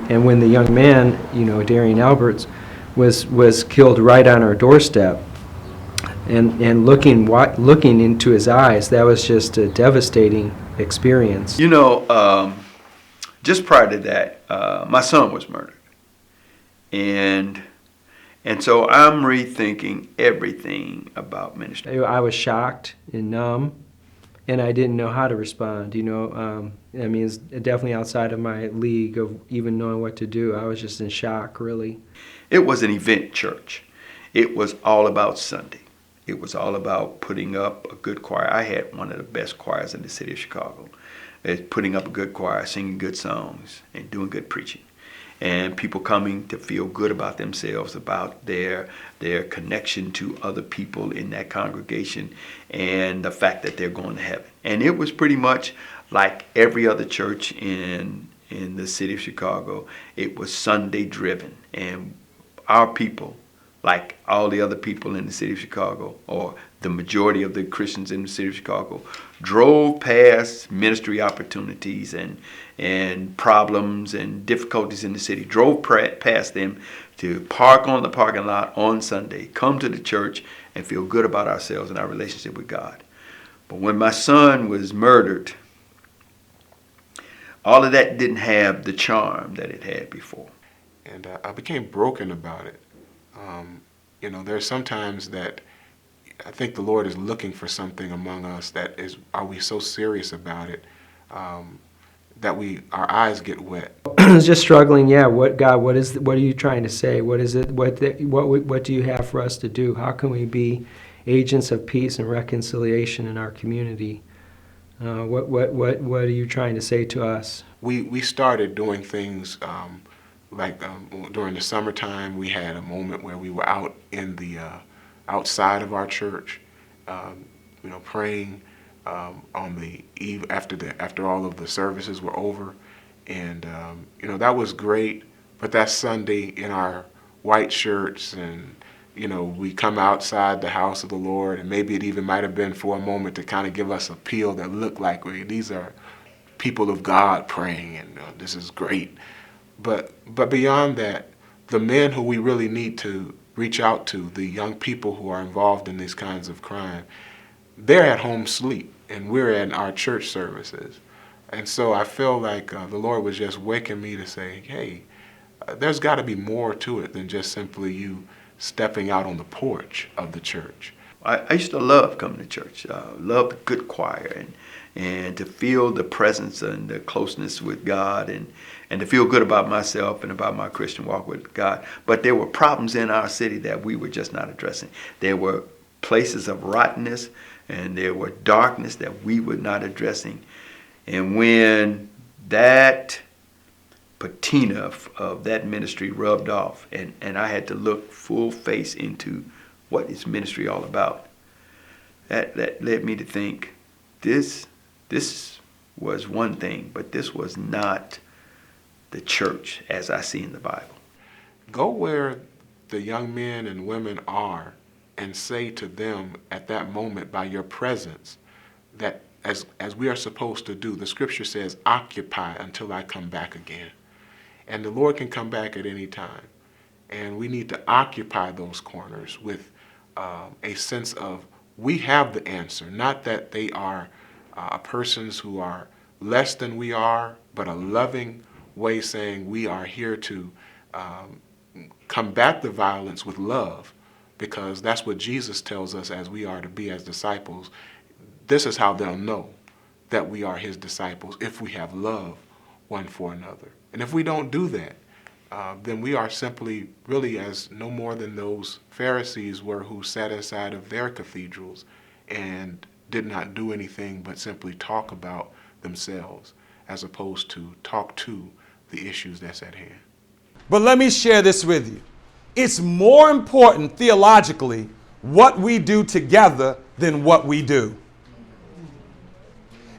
And when the young man, Darian Alberts, was killed right on our doorstep, and looking into his eyes, that was just a devastating experience. Just prior to that, my son was murdered. And so I'm rethinking everything about ministry. I was shocked and numb, and I didn't know how to respond. It's definitely outside of my league of even knowing what to do. I was just in shock, really. It was an event church. It was all about Sunday. It was all about putting up a good choir. I had one of the best choirs in the city of Chicago. It's putting up a good choir, singing good songs, and doing good preaching. And people coming to feel good about themselves, about their connection to other people in that congregation, and the fact that they're going to heaven. And it was pretty much like every other church in the city of Chicago. It was Sunday driven. And our people, like all the other people in the city of Chicago, or the majority of the Christians in the city of Chicago, drove past ministry opportunities and problems and difficulties in the city, drove past them to park on the parking lot on Sunday, come to the church, and feel good about ourselves and our relationship with God. But when my son was murdered, all of that didn't have the charm that it had before. And I became broken about it. There's sometimes that I think the Lord is looking for something among us that is, are we so serious about it that our eyes get wet? I was just struggling. Yeah, what are you trying to say? What is it? What do you have for us to do? How can we be agents of peace and reconciliation in our community? What are you trying to say to us? We started doing things during the summertime. We had a moment where we were out in the outside of our church, praying on the eve after all of the services were over, and that was great. But that Sunday in our white shirts, and we come outside the house of the Lord, and maybe it even might have been for a moment to kind of give us a feel that looked like these are people of God praying, and this is great. But beyond that, the men who we really need to reach out to, the young people who are involved in these kinds of crime, they're at home asleep, and we're in our church services. And so I feel like the Lord was just waking me to say, hey, there's got to be more to it than just simply you stepping out on the porch of the church. I used to love coming to church, love the good choir, and to feel the presence and the closeness with God, and to feel good about myself and about my Christian walk with God. But there were problems in our city that we were just not addressing. There were places of rottenness, and there were darkness that we were not addressing. And when that patina of that ministry rubbed off, and I had to look full face into what is ministry all about, that led me to think this was one thing, but this was not the church as I see in the Bible. Go where the young men and women are and say to them at that moment by your presence that as we are supposed to do, the scripture says, occupy until I come back again. And the Lord can come back at any time. And we need to occupy those corners with a sense of we have the answer, not that they are persons who are less than we are, but a loving way saying we are here to combat the violence with love, because that's what Jesus tells us as we are to be as disciples. This is how they'll know that we are his disciples, if we have love one for another. And if we don't do that, then we are simply really as no more than those Pharisees were who sat inside of their cathedrals and did not do anything but simply talk about themselves as opposed to talk to the issues that's at hand. But let me share this with you. It's more important theologically what we do together than what we do.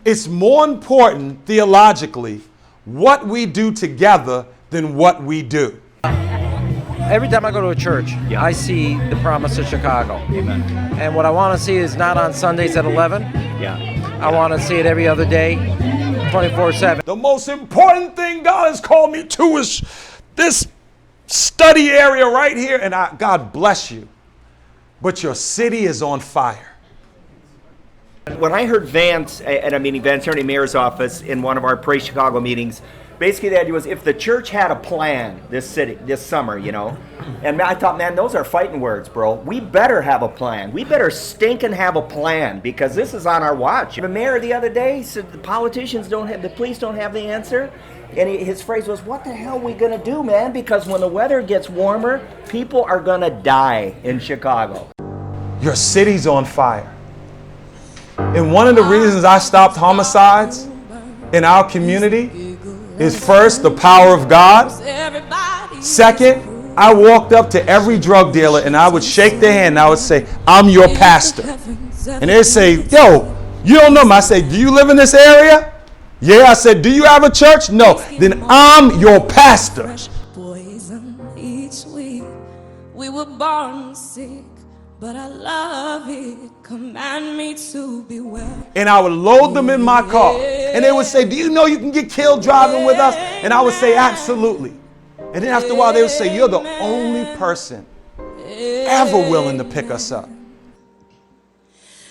It's more important theologically what we do together than what we do. Every time I go to a church, I see the promise of Chicago. Amen. And what I want to see is not on Sundays at 11. Yeah. I want to see it every other day. 24/7. The most important thing God has called me to is this study area right here. And God bless you. But your city is on fire. When I heard Vance at a meeting, Vance Ernie Mayor's office, in one of our Praise Chicago meetings, basically the idea was if the church had a plan this summer, and I thought, man, those are fighting words, bro. We better have a plan. We better stinking have a plan, because this is on our watch. The mayor the other day said the police don't have the answer. And his phrase was, what the hell are we going to do, man? Because when the weather gets warmer, people are going to die in Chicago. Your city's on fire. And one of the reasons I stopped homicides in our community is first, the power of God. Second, I walked up to every drug dealer and I would shake their hand and I would say, I'm your pastor. And they'd say, yo, you don't know me. I say, do you live in this area? Yeah. I said, do you have a church? No. Then I'm your pastor. Each week we were born sick, but I love it. Command me to be well. And I would load them in my car. And they would say, do you know you can get killed driving with us? And I would say, absolutely. And then after a while, they would say, you're the only person ever willing to pick us up.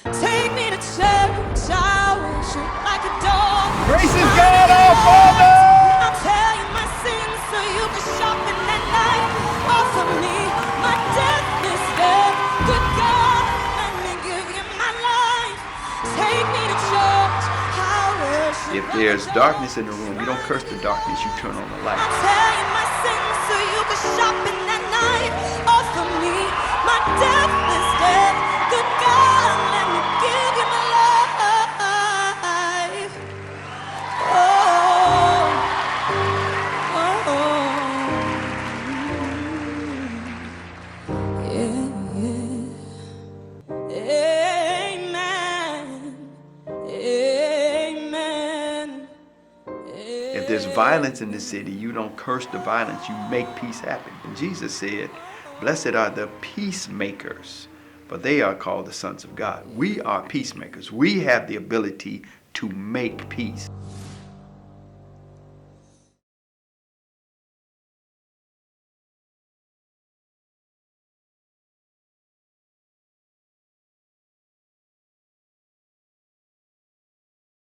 Take me to church, I worship like a dog. Gracious God, our Father! I'll tell you my sins so you can sharpen that knife. Offer me my deathless death. Good God, let me give you my life. Take me to church, I worship. If there's darkness in the room, you don't curse the darkness, you turn on the light. I'll tell you my sins so you can sharpen that knife. Offer me my deathless death. Good God, let me give you my life. If there's violence in the city, you don't curse the violence, you make peace happen. And Jesus said, blessed are the peacemakers, for they are called the sons of God. We are peacemakers. We have the ability to make peace.